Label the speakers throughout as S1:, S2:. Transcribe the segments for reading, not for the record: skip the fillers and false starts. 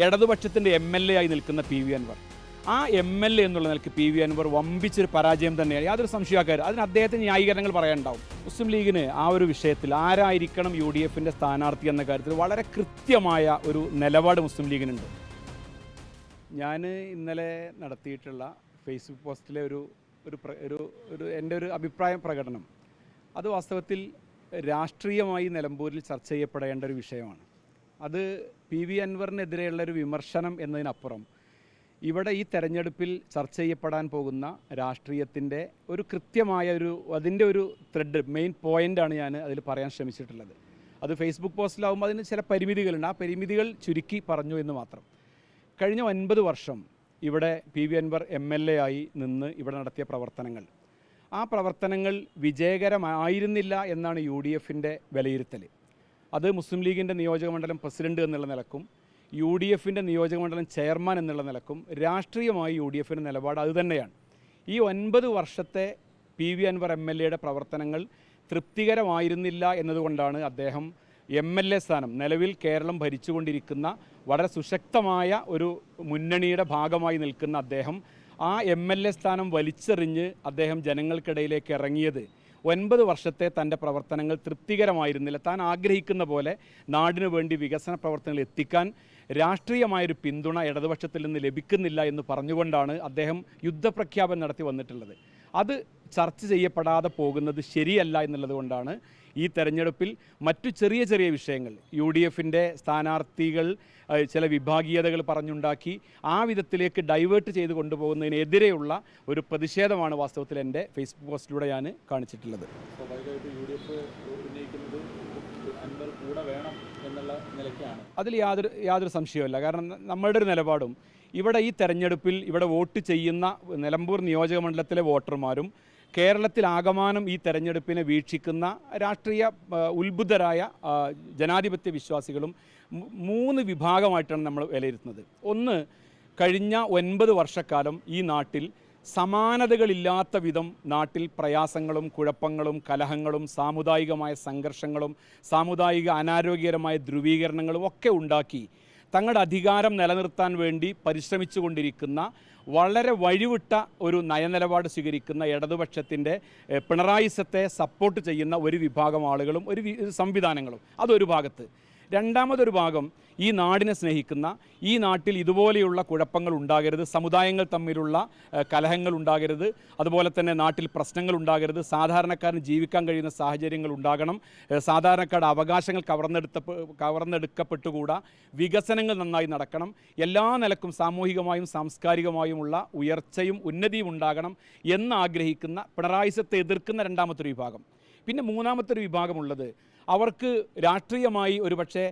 S1: ഇടതുപക്ഷത്തിൻ്റെ MLA ആയി നിൽക്കുന്ന പി വി അൻവർ, ആ MLA എന്നുള്ള നിലയ്ക്ക് പി വി അൻവർ വമ്പിച്ചൊരു പരാജയം തന്നെയാണ്, യാതൊരു സംശയക്കാരും. അതിന് അദ്ദേഹത്തിന് ന്യായീകരണങ്ങൾ പറയാനുണ്ടാവും. മുസ്ലിം ലീഗിന് ആ ഒരു വിഷയത്തിൽ ആരായിരിക്കണം UDFൻ്റെ സ്ഥാനാർത്ഥി എന്ന കാര്യത്തിൽ വളരെ കൃത്യമായ ഒരു നിലപാട് മുസ്ലിം ലീഗിനുണ്ട്. ഞാൻ ഇന്നലെ നടത്തിയിട്ടുള്ള ഫേസ്ബുക്ക് പോസ്റ്റിലെ എൻ്റെ ഒരു അഭിപ്രായ പ്രകടനം അത് വാസ്തവത്തിൽ രാഷ്ട്രീയമായി നിലമ്പൂരിൽ ചർച്ച ചെയ്യപ്പെടേണ്ട ഒരു വിഷയമാണ്. അത് പി വി അൻവറിനെതിരെയുള്ളൊരു വിമർശനം എന്നതിനപ്പുറം ഇവിടെ ഈ തെരഞ്ഞെടുപ്പിൽ ചർച്ച ചെയ്യപ്പെടാൻ പോകുന്ന രാഷ്ട്രീയത്തിൻ്റെ ഒരു കൃത്യമായ അതിൻ്റെ ഒരു ത്രെഡ്, മെയിൻ പോയിൻ്റാണ് ഞാൻ അതിൽ പറയാൻ ശ്രമിച്ചിട്ടുള്ളത്. അത് ഫേസ്ബുക്ക് പോസ്റ്റിലാവുമ്പോൾ അതിന് ചില പരിമിതികളുണ്ട്. ആ പരിമിതികൾ ചുരുക്കി പറഞ്ഞു എന്ന് മാത്രം. കഴിഞ്ഞ 9 വർഷം ഇവിടെ പി വി അൻവർ MLA ആയി നിന്ന് ഇവിടെ നടത്തിയ പ്രവർത്തനങ്ങൾ, ആ പ്രവർത്തനങ്ങൾ വിജയകരമായിരുന്നില്ല എന്നാണ് UDFൻ്റെ വിലയിരുത്തൽ. അത് മുസ്ലിം ലീഗിൻ്റെ നിയോജകമണ്ഡലം പ്രസിഡന്റ് എന്നുള്ള നിലക്കും UDFൻ്റെ നിയോജകമണ്ഡലം ചെയർമാൻ എന്നുള്ള നിലക്കും രാഷ്ട്രീയമായി UDFൻ്റെ നിലപാട് അതുതന്നെയാണ്. ഈ 9 വർഷത്തെ പി വി അൻവർ MLAയുടെ പ്രവർത്തനങ്ങൾ തൃപ്തികരമായിരുന്നില്ല എന്നതുകൊണ്ടാണ് അദ്ദേഹം MLA സ്ഥാനം, നിലവിൽ കേരളം ഭരിച്ചുകൊണ്ടിരിക്കുന്ന വളരെ സുശക്തമായ ഒരു മുന്നണിയുടെ ഭാഗമായി നിൽക്കുന്ന അദ്ദേഹം ആ MLA സ്ഥാനം വലിച്ചെറിഞ്ഞ് അദ്ദേഹം ജനങ്ങൾക്കിടയിലേക്ക് ഇറങ്ങിയത് 9 വർഷത്തെ തൻ്റെ പ്രവർത്തനങ്ങൾ തൃപ്തികരമായിരുന്നില്ല. താൻ ആഗ്രഹിക്കുന്ന പോലെ നാടിനു വേണ്ടി വികസന പ്രവർത്തനങ്ങൾ എത്തിക്കാൻ രാഷ്ട്രീയമായൊരു പിന്തുണ ഇടതുപക്ഷത്തിൽ നിന്ന് ലഭിക്കുന്നില്ല എന്ന് പറഞ്ഞുകൊണ്ടാണ് അദ്ദേഹം യുദ്ധപ്രഖ്യാപനം നടത്തി വന്നിട്ടുള്ളത്. അത് ചർച്ച ചെയ്യപ്പെടാതെ പോകുന്നത് ശരിയല്ല എന്നുള്ളത് കൊണ്ടാണ് ഈ തെരഞ്ഞെടുപ്പിൽ മറ്റു ചെറിയ ചെറിയ വിഷയങ്ങൾ UDFൻ്റെ സ്ഥാനാർത്ഥികൾ ചില വിഭാഗീയതകൾ പറഞ്ഞുണ്ടാക്കി ആ വിധത്തിലേക്ക് ഡൈവേർട്ട് ചെയ്ത് കൊണ്ടുപോകുന്നതിനെതിരെയുള്ള ഒരു പ്രതിഷേധമാണ് വാസ്തവത്തിൽ എൻ്റെ ഫേസ്ബുക്ക് പോസ്റ്റിലൂടെ ഞാൻ കാണിച്ചിട്ടുള്ളത്. അതിൽ യാതൊരു സംശയവുമില്ല. കാരണം നമ്മളുടെ ഒരു നിലപാടും ഇവിടെ ഈ തെരഞ്ഞെടുപ്പിൽ ഇവിടെ വോട്ട് ചെയ്യുന്ന നിലമ്പൂർ നിയോജകമണ്ഡലത്തിലെ വോട്ടർമാരും കേരളത്തിലാകമാനം ഈ തെരഞ്ഞെടുപ്പിനെ വീക്ഷിക്കുന്ന രാഷ്ട്രീയ ഉത്ബുദ്ധരായ ജനാധിപത്യ വിശ്വാസികളും 3 വിഭാഗമായിട്ടാണ് നമ്മൾ വിലയിരുത്തുന്നത്. ഒന്ന്, കഴിഞ്ഞ 9 വർഷക്കാലം ഈ നാട്ടിൽ സമാനതകളില്ലാത്ത വിധം നാട്ടിൽ പ്രയാസങ്ങളും കുഴപ്പങ്ങളും കലഹങ്ങളും സാമുദായികമായ സംഘർഷങ്ങളും സാമുദായിക അനാരോഗ്യകരമായ ധ്രുവീകരണങ്ങളും ഒക്കെ ഉണ്ടാക്കി തങ്ങളുടെ അധികാരം നിലനിർത്താൻ വേണ്ടി പരിശ്രമിച്ചു കൊണ്ടിരിക്കുന്ന വളരെ വഴിവിട്ട ഒരു നയനിലപാട് സ്വീകരിക്കുന്ന ഇടതുപക്ഷത്തിൻ്റെ പിണറായിസത്തെ സപ്പോർട്ട് ചെയ്യുന്ന ഒരു വിഭാഗം ആളുകളും ഒരു സംവിധാനങ്ങളും അതൊരു ഭാഗത്ത്. രണ്ടാമതൊരു ഭാഗം ഈ നാടിനെ സ്നേഹിക്കുന്ന, ഈ നാട്ടിൽ ഇതുപോലെയുള്ള കുഴപ്പങ്ങൾ ഉണ്ടാകരുത്, സമുദായങ്ങൾ തമ്മിലുള്ള കലഹങ്ങൾ ഉണ്ടാകരുത്, അതുപോലെ തന്നെ നാട്ടിൽ പ്രശ്നങ്ങൾ ഉണ്ടാകരുത്, സാധാരണക്കാരന് ജീവിക്കാൻ കഴിയുന്ന സാഹചര്യങ്ങൾ ഉണ്ടാകണം, സാധാരണക്കാരുടെ അവകാശങ്ങൾ കവർന്നെടുക്കപ്പെട്ടുകൂടാ, വികസനങ്ങൾ നന്നായി നടക്കണം, എല്ലാ നിലക്കും സാമൂഹികമായും സാംസ്കാരികമായുമുള്ള ഉയർച്ചയും ഉന്നതിയും ഉണ്ടാകണം എന്നാഗ്രഹിക്കുന്ന പിണറായിസത്തെ എതിർക്കുന്ന രണ്ടാമത്തൊരു വിഭാഗം. പിന്നെ മൂന്നാമത്തൊരു വിഭാഗമുള്ളത് അവർക്ക് രാഷ്ട്രീയമായി ഒരുപക്ഷെ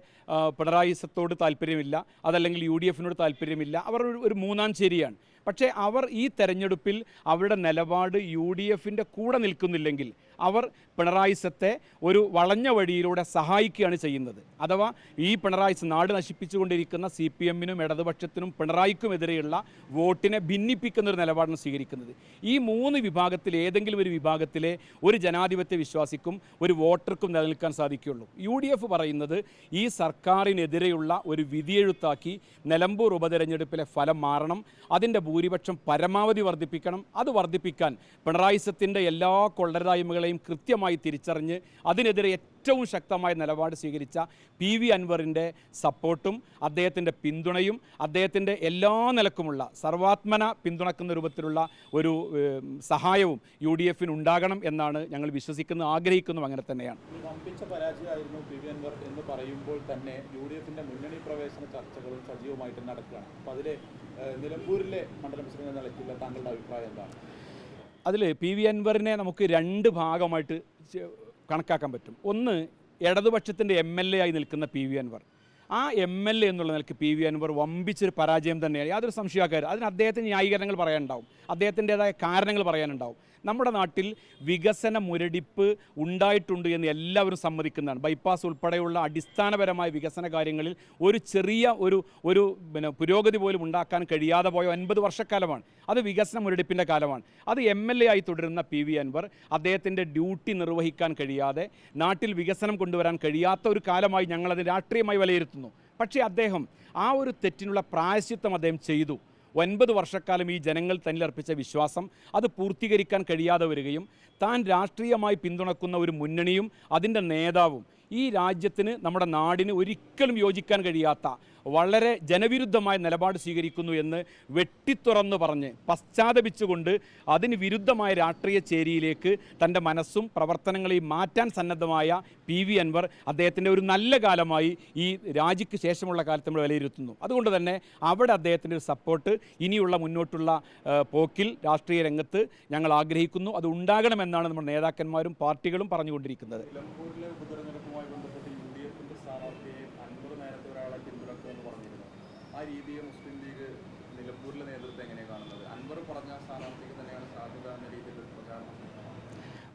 S1: പിണറായിസത്തോട് താല്പര്യമില്ല, അതല്ലെങ്കിൽ UDFനോട് താല്പര്യമില്ല, അവർ ഒരു മൂന്നാം ചേരിയാണ്. പക്ഷേ അവർ ഈ തെരഞ്ഞെടുപ്പിൽ അവരുടെ നിലപാട് UDFൻ്റെ കൂടെ നിൽക്കുന്നില്ലെങ്കിൽ അവർ പിണറായിസത്തെ ഒരു വളഞ്ഞ വഴിയിലൂടെ സഹായിക്കുകയാണ് ചെയ്യുന്നത്. അഥവാ ഈ നാട് നശിപ്പിച്ചുകൊണ്ടിരിക്കുന്ന CPMനും ഇടതുപക്ഷത്തിനും പിണറായിക്കുമെതിരെയുള്ള വോട്ടിനെ ഭിന്നിപ്പിക്കുന്നൊരു നിലപാടാണ് സ്വീകരിക്കുന്നത്. ഈ 3 വിഭാഗത്തിൽ ഏതെങ്കിലും ഒരു വിഭാഗത്തിലെ ഒരു ജനാധിപത്യ വിശ്വാസിക്കും ഒരു വോട്ടർക്കും നിലനിൽക്കാൻ സാധിക്കുകയുള്ളൂ. UDF പറയുന്നത് ഈ സർക്കാരിനെതിരെയുള്ള ഒരു വിധിയെഴുത്താക്കി നിലമ്പൂർ ഉപതെരഞ്ഞെടുപ്പിലെ ഫലം മാറണം, അതിൻ്റെ ഭൂരിപക്ഷം പരമാവധി വർദ്ധിപ്പിക്കണം. അത് വർദ്ധിപ്പിക്കാൻ പിണറായിസത്തിൻ്റെ എല്ലാ കൊള്ളരുതായ്മകളെയും കൃത്യമായി തിരിച്ചറിഞ്ഞ് അതിനെതിരെ ഏറ്റവും ശക്തമായ നിലപാട് സ്വീകരിച്ച പി വി അൻവറിൻ്റെ സപ്പോർട്ടും അദ്ദേഹത്തിൻ്റെ പിന്തുണയും അദ്ദേഹത്തിൻ്റെ എല്ലാ നിലക്കുമുള്ള സർവാത്മന പിന്തുണക്കുന്ന രൂപത്തിലുള്ള ഒരു സഹായവും UDFന് ഉണ്ടാകണം എന്നാണ് ഞങ്ങൾ വിശ്വസിക്കുന്നത്, ആഗ്രഹിക്കുന്നു. അങ്ങനെ തന്നെയാണ്.
S2: വമ്പിച്ച പരാജയമായിരുന്നു പി വി അൻവർ എന്ന് പറയുമ്പോൾ തന്നെ UDFൻ്റെ മുന്നണി പ്രവേശന ചർച്ചകളും സജീവമായിട്ട് നടക്കുകയാണ്. അപ്പോൾ അതിൽ നിലമ്പൂരിലെ മണ്ഡലം പ്രസിഡന്റ് എന്ന നിലയ്ക്കുള്ള താങ്കളുടെ അഭിപ്രായം എന്താണ്?
S1: അതിൽ പി വി അൻവറിനെ നമുക്ക് 2 ഭാഗമായിട്ട് കണക്കാക്കാൻ പറ്റും. ഒന്ന്, ഇടതുപക്ഷത്തിൻ്റെ MLA ആയി നിൽക്കുന്ന പി വി അൻവർ, ആ MLA എന്നുള്ള നിലയ്ക്ക് പി വി അൻവർ വമ്പിച്ചൊരു പരാജയം തന്നെയാണ്, യാതൊരു സംശയക്കാരും. അതിന് അദ്ദേഹത്തിന് ന്യായീകരണങ്ങൾ പറയാനുണ്ടാവും, അദ്ദേഹത്തിൻ്റെതായ കാരണങ്ങൾ പറയാനുണ്ടാവും. നമ്മുടെ നാട്ടിൽ വികസന മുരടിപ്പ് ഉണ്ടായിട്ടുണ്ട് എന്ന് എല്ലാവരും സമ്മതിക്കുന്നതാണ്. ബൈപ്പാസ് ഉൾപ്പെടെയുള്ള അടിസ്ഥാനപരമായ വികസന കാര്യങ്ങളിൽ ഒരു ചെറിയ ഒരു പുരോഗതി പോലും ഉണ്ടാക്കാൻ കഴിയാതെ പോയ 9 വർഷക്കാലമാണ്. അത് വികസന മുരടിപ്പിൻ്റെ കാലമാണ്. അത് MLA ആയി തുടരുന്ന പി വി അൻവർ അദ്ദേഹത്തിൻ്റെ ഡ്യൂട്ടി നിർവഹിക്കാൻ കഴിയാതെ നാട്ടിൽ വികസനം കൊണ്ടുവരാൻ കഴിയാത്ത ഒരു കാലമായി ഞങ്ങളത് രാഷ്ട്രീയമായി വിലയിരുത്തുന്നു. പക്ഷേ അദ്ദേഹം ആ ഒരു തെറ്റിനുള്ള പ്രായശ്ചിത്തം അദ്ദേഹം ചെയ്തു. 9 വർഷക്കാലം ഈ ജനങ്ങൾ തന്നിലർപ്പിച്ച വിശ്വാസം അത് പൂർത്തീകരിക്കാൻ കഴിയാതെ വരികയും താൻ രാഷ്ട്രീയമായി പിന്തുണക്കുന്ന ഒരു മുന്നണിയും അതിൻ്റെ നേതാവും ഈ രാജ്യത്തിന്, നമ്മുടെ നാടിന് ഒരിക്കലും യോജിക്കാൻ കഴിയാത്ത വളരെ ജനവിരുദ്ധമായ നിലപാട് സ്വീകരിക്കുന്നു എന്ന് വെട്ടിത്തുറന്ന് പറഞ്ഞ് പശ്ചാത്തപിച്ചുകൊണ്ട് അതിന് വിരുദ്ധമായ രാഷ്ട്രീയ ചേരിയിലേക്ക് തൻ്റെ മനസ്സും പ്രവർത്തനങ്ങളെയും മാറ്റാൻ സന്നദ്ധമായ PV അൻവർ അദ്ദേഹത്തിൻ്റെ ഒരു നല്ല കാലമായി ഈ രാജിക്ക് ശേഷമുള്ള കാലത്ത് നമ്മൾ വിലയിരുത്തുന്നു. അതുകൊണ്ട് തന്നെ അവിടെ അദ്ദേഹത്തിൻ്റെ ഒരു സപ്പോർട്ട് ഇനിയുള്ള മുന്നോട്ടുള്ള പോക്കിൽ രാഷ്ട്രീയ രംഗത്ത് ഞങ്ങൾ ആഗ്രഹിക്കുന്നു. അത് ഉണ്ടാകണമെന്നാണ് നമ്മുടെ നേതാക്കന്മാരും പാർട്ടികളും പറഞ്ഞുകൊണ്ടിരിക്കുന്നത്.
S2: നിലമ്പൂരിലെ ഉപതെരഞ്ഞെടുപ്പുമായി ബന്ധപ്പെട്ട് UDFന്റെ സ്ഥാനാർത്ഥിയെ അൻവർ നേരത്തെ ഒരാളെ പിന്തുണക്കുമെന്ന് പറഞ്ഞിരുന്നു. ആ രീതിയെ മുസ്ലിം ലീഗ് നിലമ്പൂരിലെ നേതൃത്വം എങ്ങനെയാണ് കാണുന്നത്? അൻവർ പറഞ്ഞ സ്ഥാനാർത്ഥിക്ക് തന്നെയാണ് സാധ്യത എന്ന രീതിയിൽ പ്രചാരണം.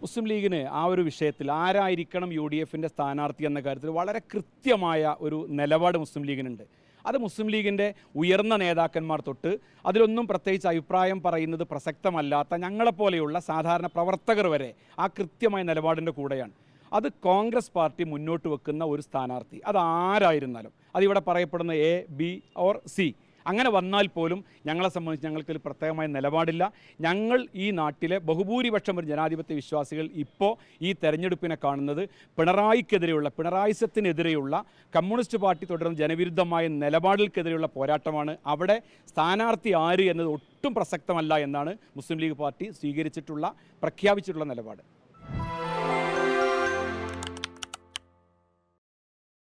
S1: മുസ്ലിം ലീഗിന് ആ ഒരു വിഷയത്തിൽ ആരായിരിക്കണം UDFന്റെ സ്ഥാനാർത്ഥി എന്ന കാര്യത്തിൽ വളരെ കൃത്യമായ ഒരു നിലപാട് മുസ്ലിം ലീഗിനുണ്ട്. അത് മുസ്ലിം ലീഗിൻ്റെ ഉയർന്ന നേതാക്കന്മാർ തൊട്ട് അതിലൊന്നും പ്രത്യേകിച്ച് അഭിപ്രായം പറയുന്നത് പ്രസക്തമല്ലാത്ത ഞങ്ങളെപ്പോലെയുള്ള സാധാരണ പ്രവർത്തകർ വരെ ആ കൃത്യമായ നിലപാടിൻ്റെ കൂടെയാണ്. അത് കോൺഗ്രസ് പാർട്ടി മുന്നോട്ട് വെക്കുന്ന ഒരു സ്ഥാനാർത്ഥി അതാരായിരുന്നാലും, അതിവിടെ പറയപ്പെടുന്ന A, B or C അങ്ങനെ വന്നാൽ പോലും ഞങ്ങളെ സംബന്ധിച്ച് ഞങ്ങൾക്കൊരു പ്രത്യേകമായ നിലപാടില്ല. ഞങ്ങൾ ഈ നാട്ടിലെ ബഹുഭൂരിപക്ഷം ഒരു ജനാധിപത്യ വിശ്വാസികൾ ഇപ്പോൾ ഈ തെരഞ്ഞെടുപ്പിനെ കാണുന്നത് പിണറായിക്കെതിരെയുള്ള, പിണറായിസത്തിനെതിരെയുള്ള കമ്മ്യൂണിസ്റ്റ് പാർട്ടി തുടരുന്ന ജനവിരുദ്ധമായ നിലപാടുകൾക്കെതിരെയുള്ള പോരാട്ടമാണ്. അവിടെ സ്ഥാനാർത്ഥി ആര് എന്നത് ഒട്ടും പ്രസക്തമല്ല എന്നാണ് മുസ്ലിം ലീഗ് പാർട്ടി പ്രഖ്യാപിച്ചിട്ടുള്ള നിലപാട്.